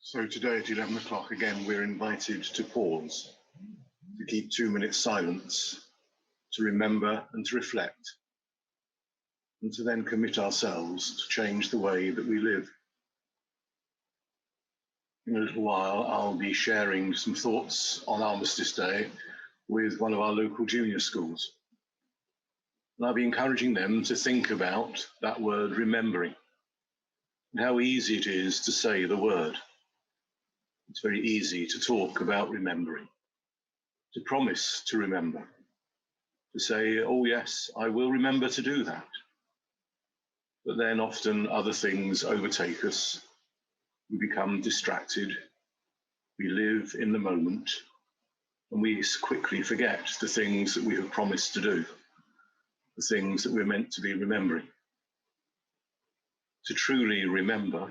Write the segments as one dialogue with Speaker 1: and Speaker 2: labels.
Speaker 1: So today at 11 o'clock, again, we're invited to pause, to keep 2 minutes silence, to remember and to reflect, and to then commit ourselves to change the way that we live. In a little while, I'll be sharing some thoughts on Armistice Day with one of our local junior schools. And I'll be encouraging them to think about that word remembering, and how easy it is to say the word. It's very easy to talk about remembering, to promise to remember, to say, oh yes, I will remember to do that. But then often other things overtake us. We become distracted. We live in the moment, and we quickly forget the things that we have promised to do, the things that we're meant to be remembering. To truly remember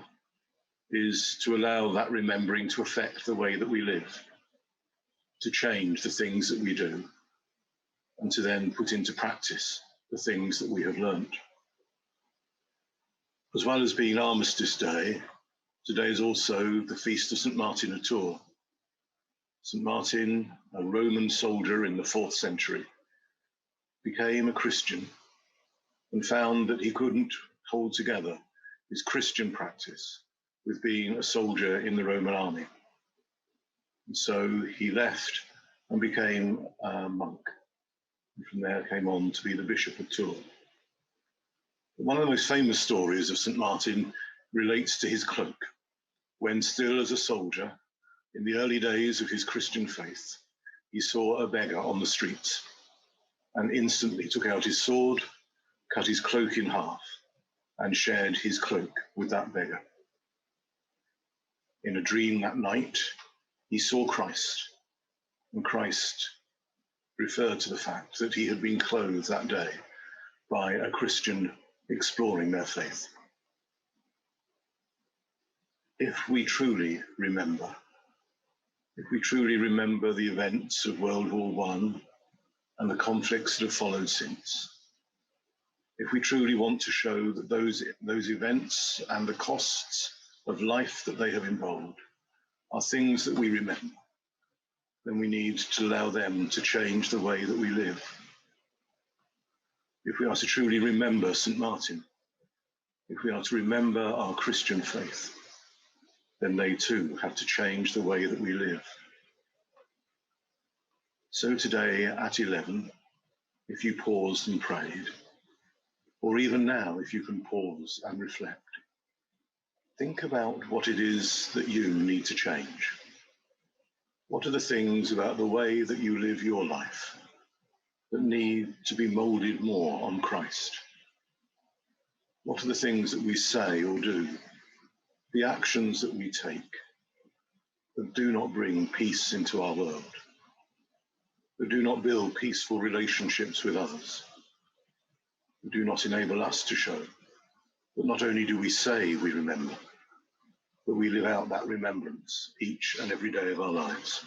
Speaker 1: is to allow that remembering to affect the way that we live, to change the things that we do, and to then put into practice the things that we have learned. As well as being Armistice Day, today is also the feast of St. Martin of Tours. St. Martin, a Roman soldier in the 4th century, became a Christian and found that he couldn't hold together his Christian practice with being a soldier in the Roman army. And so he left and became a monk, and from there came on to be the Bishop of Tours. One of the most famous stories of St. Martin relates to his cloak. When still as a soldier, in the early days of his Christian faith, he saw a beggar on the streets and instantly took out his sword, cut his cloak in half, and shared his cloak with that beggar. In a dream that night, he saw Christ, and Christ referred to the fact that he had been clothed that day by a Christian exploring their faith. If we truly remember the events of World War I and the conflicts that have followed since, if we truly want to show that those events and the costs of life that they have involved are things that we remember, then we need to allow them to change the way that we live. If we are to truly remember St. Martin, if we are to remember our Christian faith, then they too have to change the way that we live. So today at 11, if you paused and prayed, or even now, if you can pause and reflect, think about what it is that you need to change. What are the things about the way that you live your life that need to be molded more on Christ? What are the things that we say or do, the actions that we take, that do not bring peace into our world, that do not build peaceful relationships with others, that do not enable us to show that not only do we say we remember, but we live out that remembrance each and every day of our lives.